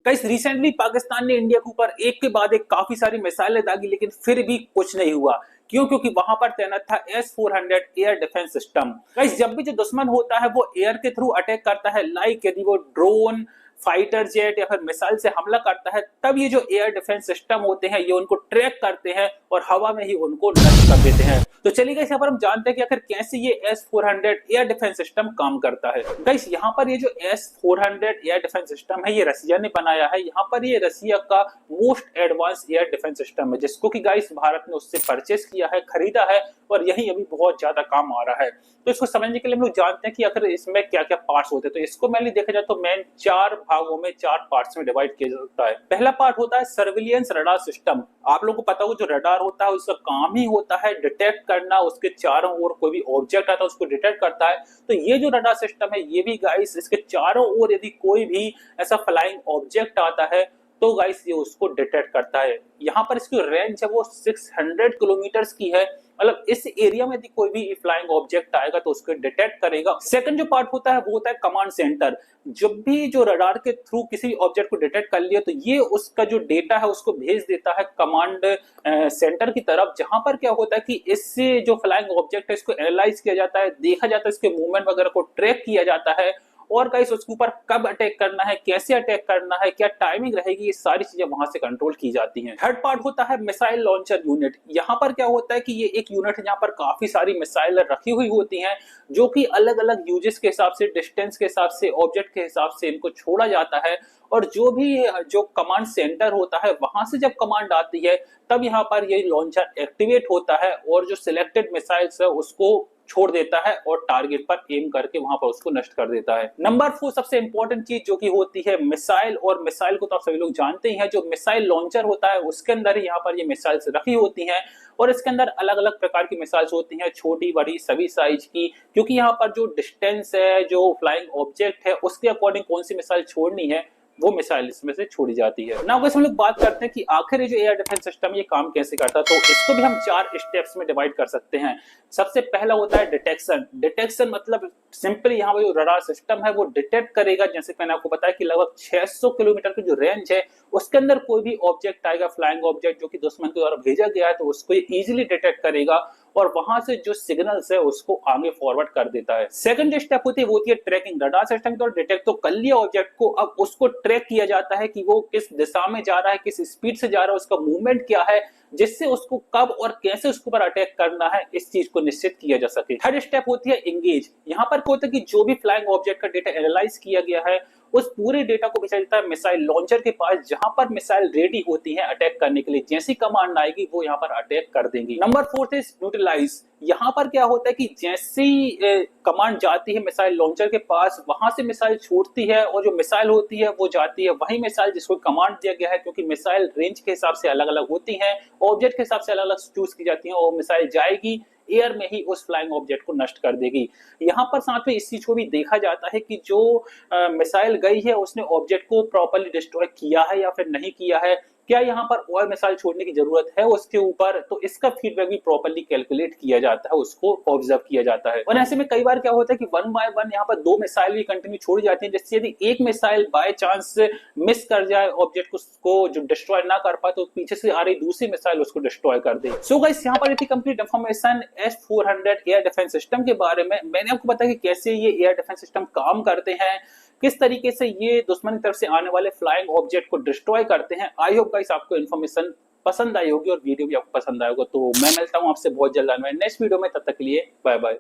Guys recently Pakistan ने India के ऊपर एक के बाद एक काफी सारी मिसाइलें दागी, लेकिन फिर भी कुछ नहीं हुआ। क्यों? क्योंकि वहां पर तैनात था S-400 air defence system. Guys जब भी जो दुश्मन होता है वो एयर के थ्रू अटैक करता है, लाइक यदि वो ड्रोन, फाइटर जेट या फिर मिसाइल से हमला करता है, तब ये जो एयर डिफेंस सिस्टम होते हैं ये उनको ट्रैक करते हैं और हवा में ही उनको नष्ट कर देते हैं। तो चलिए गाइस यहाँ पर हम जानते हैं कि आखिर कैसे ये S-400 एयर डिफेंस सिस्टम काम करता है। गाइस यहाँ पर ये जो S-400 एयर डिफेंस सिस्टम है ये रसिया ने बनाया है। यहाँ पर ये रसिया का most advance air defence system है, जिसको कि गाइस भारत ने उससे परचेस किया है, खरीदा है और यही अभी बहुत ज्यादा काम आ रहा है। तो इसको समझने के लिए हम लोग जानते हैं कि आखिर इसमें क्या क्या पार्ट्स होते हैं। तो इसको मैंने देखा जाए तो मेन 4 भागों में, 4 पार्ट्स में डिवाइड किया जा सकता है। पहला पार्ट होता है सर्विलियंस रडार सिस्टम। आप लोगों को पता हो जो रडार होता है उसका काम ही होता है डिटेक्ट करना, उसके चारों ओर कोई भी ऑब्जेक्ट आता है उसको डिटेक्ट करता है। तो ये जो रडार सिस्टम है ये भी गाइस इसके चारों ओर यदि कोई भी ऐसा फ्लाइंग ऑब्जेक्ट आता है तो गाइस ये उसको डिटेक्ट करता है। यहाँ पर इसकी रेंज है वो 600 किलोमीटर्स की है, मतलब इस एरिया में यदि कोई भी फ्लाइंग ऑब्जेक्ट आएगा तो उसको डिटेक्ट करेगा। सेकंड जो पार्ट होता है वो होता है कमांड सेंटर। जब भी जो रडार के थ्रू किसी ऑब्जेक्ट को डिटेक्ट कर लिया तो ये उसका जो डेटा है उसको भेज देता है कमांड सेंटर की तरफ, जहां पर क्या होता है कि इससे जो फ्लाइंग ऑब्जेक्ट है इसको एनालाइज किया जाता है, देखा जाता है, इसके मूवमेंट वगैरह को ट्रैक किया जाता है और गाइस उसके ऊपर कब अटैक करना है, कैसे अटैक करना है, क्या टाइमिंग रहेगी, ये सारी चीजें वहां से कंट्रोल की जाती हैं। थर्ड पार्ट होता है मिसाइल लॉन्चर यूनिट। यहाँ पर क्या होता है कि ये एक यूनिट है जहाँ पर काफी सारी मिसाइल रखी हुई होती हैं, जो कि अलग अलग यूजेस के हिसाब से, डिस्टेंस के हिसाब से, ऑब्जेक्ट के हिसाब से इनको छोड़ा जाता है। और जो भी जो कमांड सेंटर होता है वहां से जब कमांड आती है तब यहाँ पर ये लॉन्चर एक्टिवेट होता है और जो सिलेक्टेड मिसाइल्स है उसको छोड़ देता है और टारगेट पर एम करके वहां पर उसको नष्ट कर देता है। नंबर 4 सबसे इंपॉर्टेंट चीज जो कि होती है मिसाइल, और मिसाइल को तो आप सभी लोग जानते ही हैं, जो मिसाइल लॉन्चर होता है उसके अंदर ही यहाँ पर ये मिसाइल्स रखी होती हैं और इसके अंदर अलग अलग प्रकार की मिसाइल्स होती हैं, छोटी बड़ी सभी साइज की, क्योंकि यहाँ पर जो डिस्टेंस है, जो फ्लाइंग ऑब्जेक्ट है उसके अकॉर्डिंग कौन सी मिसाइल छोड़नी है वो मिसाइल इसमें से छोड़ी जाती है। नाउ गाइस हम लोग बात करते हैं कि आखिर ये जो एयर डिफेंस सिस्टम ये काम कैसे करता है। तो इसको भी हम 4 स्टेप्स में डिवाइड कर सकते हैं। सबसे पहला होता है डिटेक्शन। डिटेक्शन मतलब सिंपली यहाँ पर जो रडार सिस्टम है वो डिटेक्ट करेगा, जैसे मैंने आपको बताया कि लगभग 600 किलोमीटर की जो रेंज है उसके अंदर कोई भी ऑब्जेक्ट आएगा, फ्लाइंग ऑब्जेक्ट जो कि दुश्मन के द्वारा भेजा गया है, तो उसको ये इजीली डिटेक्ट करेगा और वहां से जो सिग्नल्स है उसको आगे फॉरवर्ड कर देता है। सेकंड जो स्टेप होती है वो होती है ट्रैकिंग। रडार सिस्टम के द्वारा डिटेक्ट तो कर लिया ऑब्जेक्ट को, अब उसको ट्रैक किया जाता है कि वो किस दिशा में जा रहा है, किस स्पीड से जा रहा है, उसका मूवमेंट क्या है, जिससे उसको कब और कैसे उसके ऊपर अटैक करना है इस चीज को निश्चित किया जा सके। थर्ड स्टेप होती है एंगेज। यहाँ पर क्या होता है कि जो भी फ्लाइंग ऑब्जेक्ट का डेटा एनालाइज किया गया है उस पूरे डेटा को भेजा जाता है मिसाइल लॉन्चर के पास, जहां पर मिसाइल रेडी होती है अटैक करने के लिए। जैसी कमांड आएगी वो यहाँ पर अटैक कर देंगी। Number 4 is neutralise. यहाँ पर क्या होता है कि जैसी कमांड जाती है मिसाइल लॉन्चर के पास, वहां से मिसाइल छूटती है और जो मिसाइल होती है वो जाती है वही मिसाइल जिसको कमांड दिया गया है, क्योंकि मिसाइल रेंज के हिसाब से अलग अलग होती है, ऑब्जेक्ट के हिसाब से अलग अलग चूज की जाती है और मिसाइल जाएगी एयर में ही उस फ्लाइंग ऑब्जेक्ट को नष्ट कर देगी। यहाँ पर साथ में इस चीज को भी देखा जाता है कि जो मिसाइल गई है उसने ऑब्जेक्ट को प्रॉपर्ली डिस्ट्रॉय किया है या फिर नहीं किया है, क्या यहाँ पर और मिसाइल छोड़ने की जरूरत है उसके ऊपर, तो इसका फीडबैक भी प्रॉपर्ली कैलकुलेट किया जाता है, उसको ऑब्जर्व किया जाता है। और ऐसे में कई बार क्या होता है कि 1 बाय 1 यहाँ पर 2 मिसाइल भी कंटिन्यू छोड़ी जाती है, जिससे यदि एक मिसाइल बाय चांस मिस कर जाए ऑब्जेक्ट को जो डिस्ट्रॉय ना कर पाए, तो पीछे से आ रही दूसरी मिसाइल उसको डिस्ट्रॉय कर दे। सो गाइस यहाँ पर इतनी complete information S-400 air defence system के बारे में। मैंने आपको बताया कि कैसे ये एयर डिफेंस सिस्टम काम करते हैं, किस तरीके से ये दुश्मन की तरफ से आने वाले फ्लाइंग ऑब्जेक्ट को डिस्ट्रॉय करते हैं। आई होप गाइस आपको इन्फॉर्मेशन पसंद आई होगी और वीडियो भी आपको पसंद आएगा। तो मैं मिलता हूं आपसे बहुत जल्द नेक्स्ट वीडियो में, तब तक के लिए बाय बाय।